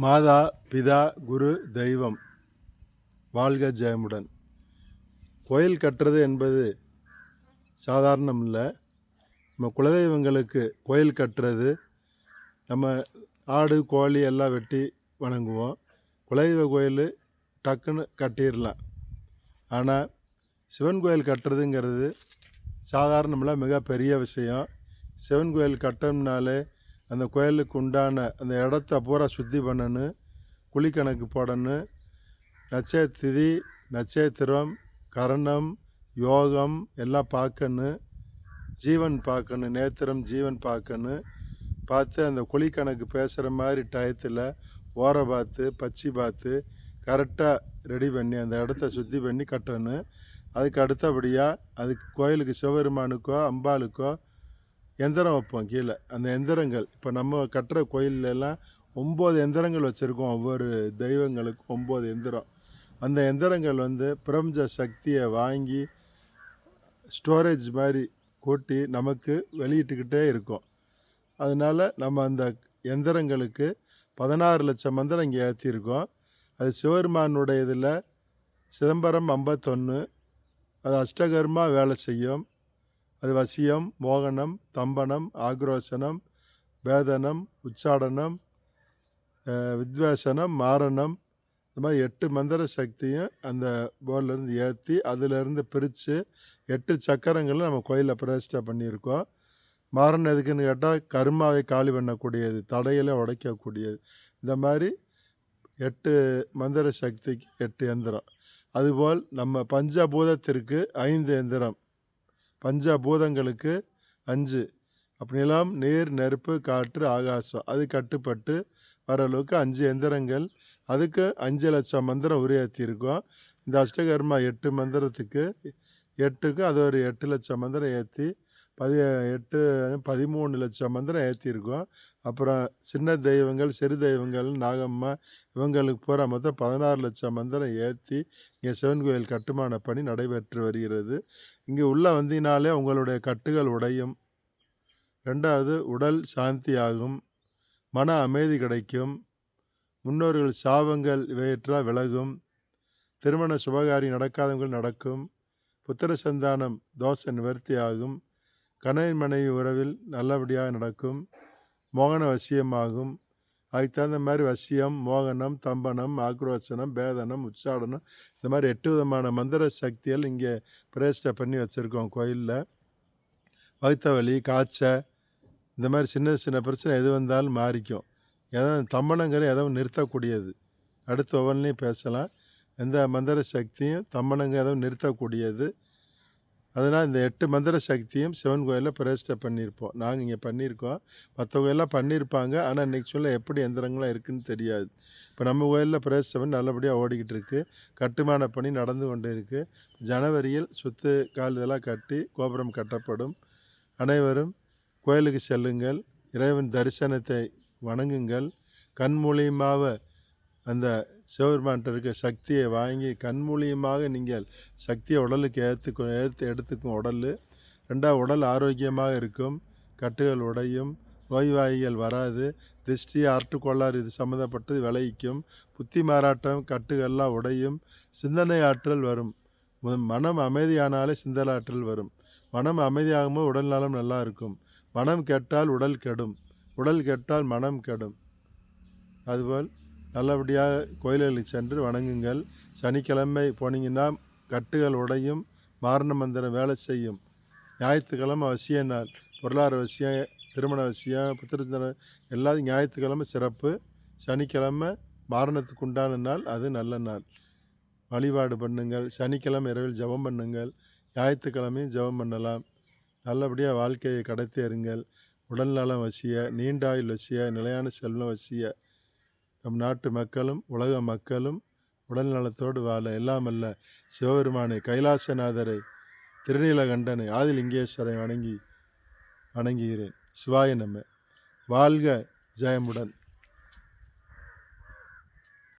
மாதா பிதா குரு தெய்வம் வாழ்க ஜெயமுடன். கோயில் கட்டுறது என்பது சாதாரணம் இல்லை. நம்ம குலதெய்வங்களுக்கு கோயில் கட்டுறது, நம்ம ஆடு கோழி எல்லாம் வெட்டி வணங்குவோம். குலதெய்வ கோயில் டக்குன்னு கட்டிடலாம். ஆனால் சிவன் கோயில் கட்டுறதுங்கிறது சாதாரணமில்ல, மிக பெரிய விஷயம். சிவன் கோயில் கட்டணும்னாலே அந்த கோயிலுக்கு உண்டான அந்த இடத்த பூரா சுத்தி பண்ணணும், குழிக்கணக்கு போடணும், நட்சத்திரி நட்சத்திரம் கரணம் யோகம் எல்லாம் பார்க்கணும், ஜீவன் பார்க்கணும், நேத்திரம் ஜீவன் பார்க்கணும். பார்த்து அந்த குழிக்கணக்கு பேசுகிற மாதிரி டயத்தில் ஓரை பார்த்து பச்சி பார்த்து கரெக்டாக ரெடி பண்ணி அந்த இடத்த சுத்தி பண்ணி கட்டணும். அதுக்கு அடுத்தபடியாக அதுக்கு கோயிலுக்கு சிவபெருமானுக்கோ அம்பாளுக்கோ எந்திரம் வைப்போம் கீழே. அந்த எந்திரங்கள் இப்போ நம்ம கட்டுற கோயிலெல்லாம் 9 எந்திரங்கள் வச்சுருக்கோம். ஒவ்வொரு தெய்வங்களுக்கும் 9 எந்திரம். அந்த எந்திரங்கள் பிரபஞ்ச சக்தியை வாங்கி ஸ்டோரேஜ் மாதிரி கூட்டி நமக்கு வெளியிட்டுக்கிட்டே இருக்கும். அதனால் நம்ம அந்த எந்திரங்களுக்கு 16 லட்சம் மந்திரம் இங்கே ஏற்றிருக்கோம். அது சிவபெருமானுடைய இதில் சிதம்பரம் 51, அது அஷ்டகர்மா வேலை செய்யும். அது வசியம், மோகனம், தம்பனம், ஆக்ரோஷனம், வேதனம், உச்சாடனம், வித்வேஷனம், மாரணம், இந்த மாதிரி 8 மந்திர சக்தியும் அந்த போர்டிலேருந்து ஏற்றி அதிலேருந்து பிரித்து 8 சக்கரங்களும் நம்ம கோயிலில் பிரதிஷ்டை பண்ணியிருக்கோம். மாரணம் எதுக்குன்னு கேட்டால் கர்மாவை காலி பண்ணக்கூடியது, தடையில உடைக்கக்கூடியது. இந்த மாதிரி 8 மந்திர சக்திக்கு 8 எந்திரம். அதுபோல் நம்ம பஞ்சபூதத்திற்கு 5 எந்திரம், பஞ்சபூதங்களுக்கு 5. அப்படி நிலம் நீர் நெருப்பு காற்று ஆகாசம் அது கட்டுப்பட்டு வர அளவுக்கு 5 எந்திரங்கள். அதுக்கு 5 லட்சம் மந்திரம் உரையாற்றியிருக்கோம். இந்த அஷ்டகர்மா 8 மந்திரத்துக்கு 8க்கும் அது ஒரு 8 லட்சம் மந்திரம் ஏற்றி 13 லட்சம் மந்திரம் ஏற்றிருக்கோம். அப்புறம் சின்ன தெய்வங்கள் சிறு தெய்வங்கள் நாகம்மா இவங்களுக்கு பூரா மொத்தம் 16 லட்சம் மந்திரம் ஏற்றி இங்கே சிவன் கோயில் கட்டுமான பணி நடைபெற்று வருகிறது. இங்கே உள்ளே வந்தினாலே உங்களுடைய கட்டுகள் உடையும். 2வது உடல் சாந்தியாகும், மன அமைதி கிடைக்கும், முன்னோர்கள் சாபங்கள் இவையெல்லாம் விலகும், திருமண சுபகாரி நடக்காதவங்கள் நடக்கும், புத்திர சந்தானம் தோஷ நிவர்த்தி ஆகும், கணவன் மனைவி உறவில் நல்லபடியாக நடக்கும், மோகன வசியமாகும். அதுக்கு தகுந்த மாதிரி வசியம், மோகனம், தம்பனம், ஆக்ரோஷனம், பேதனம், உச்சாடனம், இந்த மாதிரி 8 விதமான மந்திர சக்திகள் இங்கே பிரதிஷ்டை பண்ணி வச்சுருக்கோம் கோயிலில். வயிற்று வலி, காய்ச்சல், இந்த மாதிரி சின்ன சின்ன பிரச்சனை எது வந்தாலும் மாறிக்கும். தம்பனங்கிற எதுவும் நிறுத்தக்கூடியது. அடுத்து ஒவ்வொன்றையும் பேசலாம். எந்த மந்திர சக்தியும் தம்பனங்க எதுவும் நிறுத்தக்கூடியது. அதனால் இந்த 8 மந்திர சக்தியும் சிவன் கோயிலில் பிரதிஷ்டை பண்ணியிருப்போம். நாங்கள் இங்கே பண்ணியிருக்கோம், மற்ற கோயிலெலாம் பண்ணியிருப்பாங்க. ஆனால் இன்றைக்கி சொல்ல எப்படி எந்திரங்களாம் இருக்குதுன்னு தெரியாது. இப்போ நம்ம கோயிலில் பிரதிஷ்டை பண்ணி நல்லபடியாக ஓடிக்கிட்டு இருக்குது. கட்டுமான பணி நடந்து கொண்டு இருக்குது. ஜனவரியில் சுற்று கால் இதெல்லாம் கட்டி கோபுரம் கட்டப்படும். அனைவரும் கோயிலுக்கு செல்லுங்கள், இறைவன் தரிசனத்தை வணங்குங்கள். கண் மூலியமாக அந்த சிவபெருமான்கிட்ட இருக்க சக்தியை வாங்கி கண் மூலியமாக நீங்கள் சக்தியை உடலுக்கு எடுத்துக்கும் உடல். 2வது உடல் ஆரோக்கியமாக இருக்கும், கட்டுகள் உடையும், நோய்வாய்கள் வராது, திருஷ்டி ஆற்றுக்கொள்ளார் இது சம்மந்தப்பட்டது விளைவிக்கும், புத்தி மாறாட்டம் கட்டுகள்லாம் உடையும், சிந்தனை ஆற்றல் வரும். மனம் அமைதியானாலே சிந்தனை ஆற்றல் வரும். மனம் அமைதியாகும்போது உடல் நலம் நல்லா இருக்கும். மனம் கெட்டால் உடல் கெடும், உடல் கெட்டால் மனம் கெடும். அதுபோல் நல்லபடியாக கோயில்களுக்கு சென்று வணங்குங்கள். சனிக்கிழமை போனீங்கன்னா கட்டுகள் உடையும், மாரண மந்திரம் வேலை செய்யும். ஞாயிற்றுக்கிழமை வசிய நாள், பொருளாதார வசியம், திருமண வசியம், புத்திரத்தனம் எல்லாத்தையும் ஞாயிற்றுக்கிழமை சிறப்பு. சனிக்கிழமை மாரணத்துக்கு உண்டான நாள், அது நல்ல நாள். வழிபாடு பண்ணுங்கள். சனிக்கிழமை இரவில் ஜெபம் பண்ணுங்கள், ஞாயிற்றுக்கிழமையும் ஜெபம் பண்ணலாம். நல்லபடியாக வாழ்க்கையை கடத்தேறுங்கள். உடல் நலம் வசிய, நீண்டாயுள் வசிய, நிலையான செல்வம் வசிய. நம் நாட்டு மக்களும் உலக மக்களும் உடல் நலத்தோடு வாழ எல்லாம் அல்ல சிவபெருமானை, கைலாசநாதரை, திருநீலகண்டனை, ஆதிலிங்கேஸ்வரை வணங்குகிறேன். சிவாய நம. வாழ்க ஜெயமுடன்.